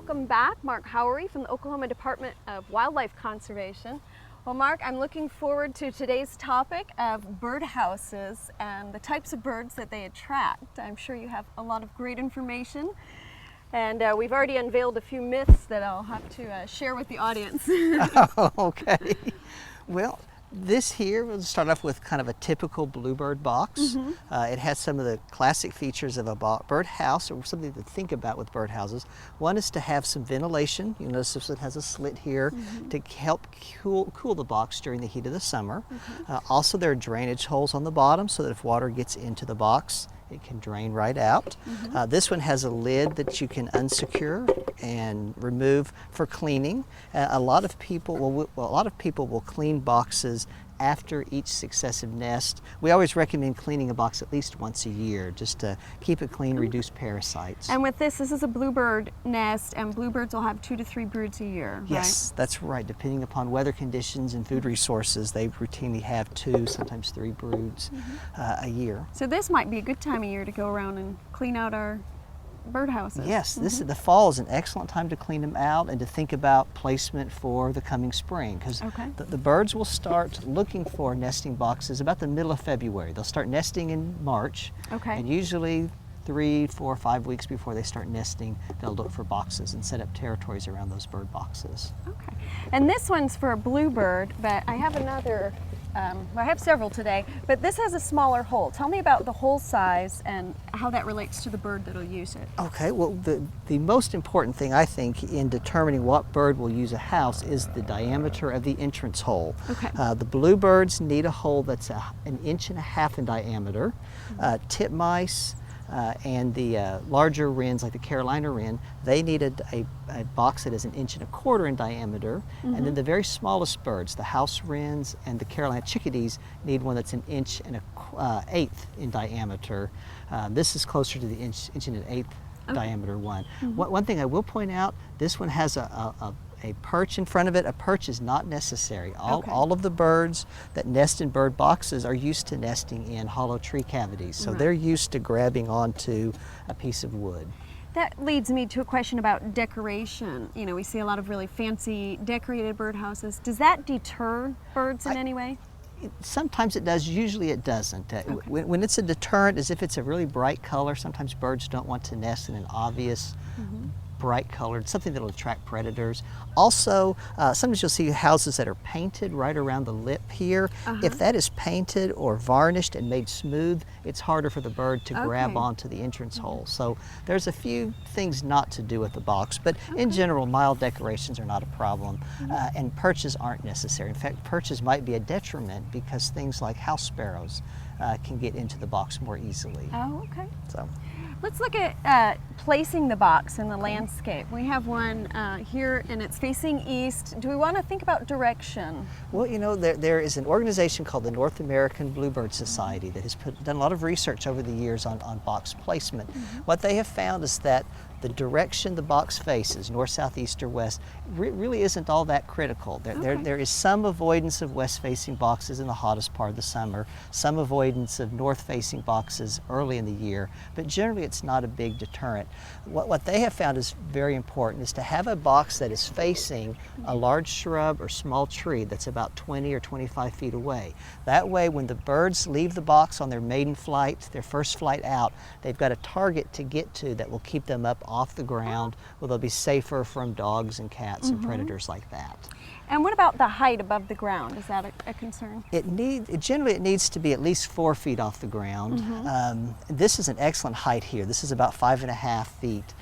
welcome back. Mark Howery from the Oklahoma Department of Wildlife Conservation. Well, Mark, I'm looking forward to today's topic of birdhouses and the types of birds that they attract. I'm sure you have a lot of great information, and we've already unveiled a few myths that I'll have to share with the audience. Okay. Well, this here, we'll start off with kind of a typical bluebird box. It has some of the classic features of a birdhouse, or something to think about with birdhouses. One is to have some ventilation. You notice this one has a slit here to help cool the box during the heat of the summer. Also, there are drainage holes on the bottom so that if water gets into the box, it can drain right out. This one has a lid that you can unsecure and remove for cleaning. A lot of people will clean boxes after each successive nest. We always recommend cleaning a box at least once a year just to keep it clean, reduce parasites. And with this is a bluebird nest, and bluebirds will have 2 to 3 broods a year, Yes, right? that's right. Depending upon weather conditions and food resources, they routinely have 2, sometimes 3 broods a year. So this might be a good time of year to go around and clean out our birdhouses. Yes, the fall is an excellent time to clean them out and to think about placement for the coming spring, because the birds will start looking for nesting boxes about the middle of February. They'll start nesting in March, and usually 3, 4, 5 weeks before they start nesting, they'll look for boxes and set up territories around those bird boxes. Okay, and this one's for a bluebird, but I have another, I have several today, but this has a smaller hole. Tell me about the hole size and how that relates to the bird that'll use it. Okay, well the most important thing I think in determining what bird will use a house is the diameter of the entrance hole. The bluebirds need a hole that's 1.5 inches in diameter. Titmice and the larger wrens, like the Carolina wren, they needed a box that is 1.25 inches in diameter. And then the very smallest birds, the house wrens and the Carolina chickadees, need one that's 1.1 1/8 in diameter. This is closer to the 1 1/8 diameter one. One thing I will point out, this one has a perch in front of it. A perch is not necessary. All of the birds that nest in bird boxes are used to nesting in hollow tree cavities, so they're used to grabbing onto a piece of wood. That leads me to a question about decoration. You know, we see a lot of really fancy decorated birdhouses. Does that deter birds in any way? Sometimes it does, usually it doesn't. When it's a deterrent, as if it's a really bright color, sometimes birds don't want to nest in an obvious bright colored, something that will attract predators. Also, sometimes you'll see houses that are painted right around the lip here. If that is painted or varnished and made smooth, it's harder for the bird to grab onto the entrance hole. So there's a few things not to do with the box, but in general, mild decorations are not a problem, and perches aren't necessary. In fact, perches might be a detriment because things like house sparrows can get into the box more easily. So. Let's look at placing the box in the landscape. We have one here and it's facing east. Do we want to think about direction? Well, you know, there is an organization called the North American Bluebird Society that has done a lot of research over the years on box placement. What they have found is that the direction the box faces, north, south, east, or west, really isn't all that critical. There is some avoidance of west-facing boxes in the hottest part of the summer, some avoidance of north-facing boxes early in the year, but generally it's not a big deterrent. What they have found is very important is to have a box that is facing a large shrub or small tree that's about 20 or 25 feet away. That way, when the birds leave the box on their maiden flight, their first flight out, they've got a target to get to that will keep them up off the ground, where they'll be safer from dogs and cats and predators like that. And what about the height above the ground? Is that a concern? Generally it needs to be at least 4 feet off the ground. This is an excellent height here. This is about 5.5 feet.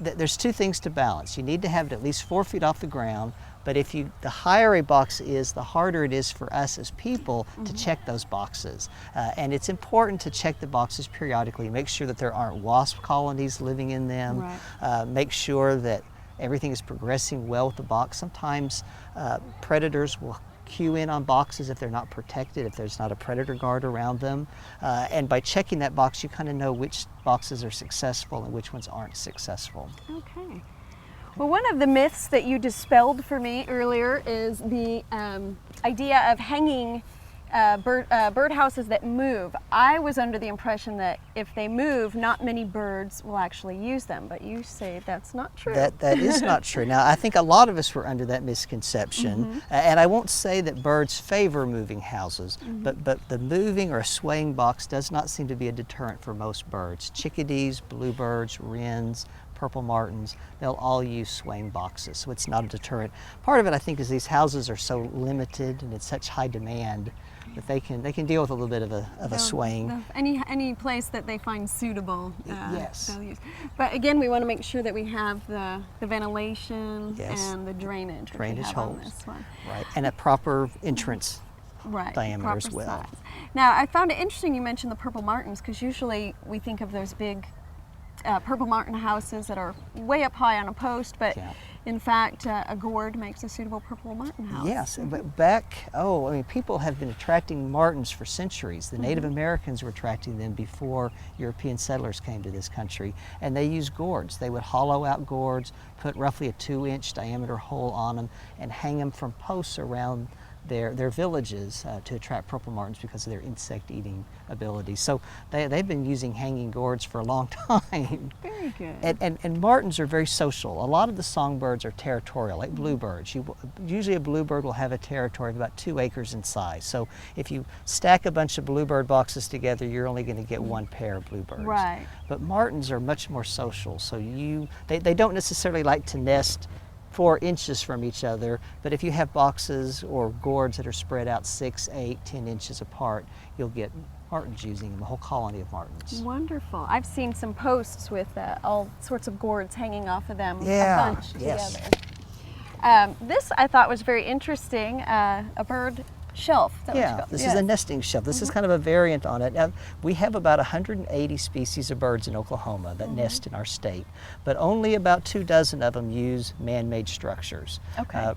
There's 2 things to balance. You need to have it at least 4 feet off the ground, but the higher a box is, the harder it is for us as people to check those boxes. And it's important to check the boxes periodically, make sure that there aren't wasp colonies living in them, make sure that everything is progressing well with the box. Sometimes predators will cue in on boxes if they're not protected, if there's not a predator guard around them. And by checking that box, you kind of know which boxes are successful and which ones aren't successful. Okay. Well, one of the myths that you dispelled for me earlier is the idea of hanging birdhouses that move. I was under the impression that if they move, not many birds will actually use them, but you say that's not true. That is not true. Now, I think a lot of us were under that misconception, and I won't say that birds favor moving houses, but the moving or a swaying box does not seem to be a deterrent for most birds. Chickadees, bluebirds, wrens, purple martins, they'll all use swaying boxes, so it's not a deterrent. Part of it, I think, is these houses are so limited and it's such high demand that they can deal with a little bit of a swaying. Any place that they find suitable, yes. they'll use. But again, we want to make sure that we have the ventilation and the drainage holes. On this one. Right, and a proper entrance diameter as well. Size. Now, I found it interesting you mentioned the purple martins, because usually we think of those big purple martin houses that are way up high on a post, but in fact, a gourd makes a suitable purple martin house. Yes, but people have been attracting martins for centuries. The Native Americans were attracting them before European settlers came to this country, and they used gourds. They would hollow out gourds, put roughly a 2-inch diameter hole on them, and hang them from posts around their villages to attract purple martins because of their insect-eating abilities. So they've been using hanging gourds for a long time. Very good. And martins are very social. A lot of the songbirds are territorial, like bluebirds. Usually a bluebird will have a territory of about 2 acres in size. So if you stack a bunch of bluebird boxes together, you're only going to get 1 pair of bluebirds. Right. But martins are much more social. So they don't necessarily like to nest 4 inches from each other, but if you have boxes or gourds that are spread out 6, 8, 10 inches apart, you'll get martins using them, a whole colony of martins. Wonderful. I've seen some posts with all sorts of gourds hanging off of them, a bunch together. This I thought was very interesting, a bird shelf. This is a nesting shelf. This is kind of a variant on it. Now, we have about 180 species of birds in Oklahoma that nest in our state, but only about 24 of them use man-made structures. Okay.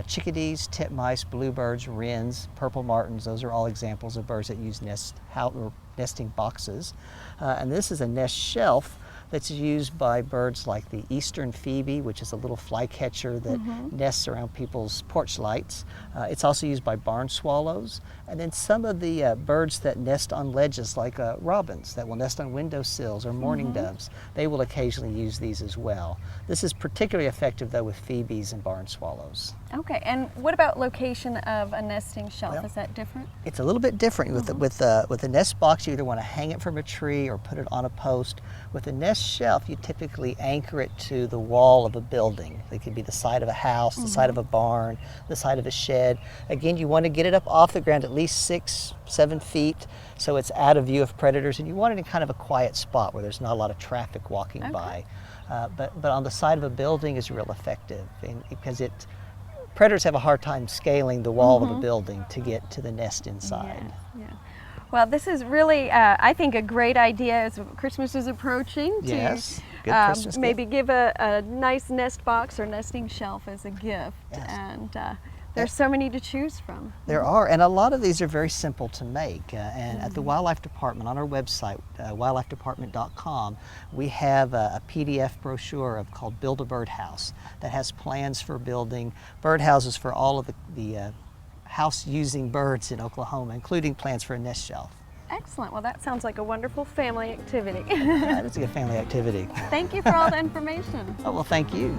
Chickadees, titmice, bluebirds, wrens, purple martins, those are all examples of birds that use nesting boxes. And this is a nest shelf that's used by birds like the eastern phoebe, which is a little flycatcher that nests around people's porch lights. It's also used by barn swallows, and then some of the birds that nest on ledges, like robins that will nest on windowsills, or mourning doves. They will occasionally use these as well. This is particularly effective, though, with phoebes and barn swallows. Okay, and what about location of a nesting shelf? Well, is that different? It's a little bit different. With a nest box, you either want to hang it from a tree or put it on a post. With a nest shelf, you typically anchor it to the wall of a building. It could be the side of a house, the side of a barn, the side of a shed. Again, you want to get it up off the ground at least 6, 7 feet, so it's out of view of predators, and you want it in kind of a quiet spot where there's not a lot of traffic walking by. But on the side of a building is real effective, because predators have a hard time scaling the wall of a building to get to the nest inside. Yeah. Well, this is really, I think, a great idea as Christmas is approaching. Yes, good Christmas maybe gift. give a nice nest box or nesting shelf as a gift. Yes. And there's so many to choose from. There are, and a lot of these are very simple to make. And at the Wildlife Department, on our website, wildlifedepartment.com, we have a PDF brochure called Build a Birdhouse that has plans for building birdhouses for all of the house-using birds in Oklahoma, including plans for a nest shelf. Excellent. Well, that sounds like a wonderful family activity. That is a good family activity. Thank you for all the information. Oh, well, thank you.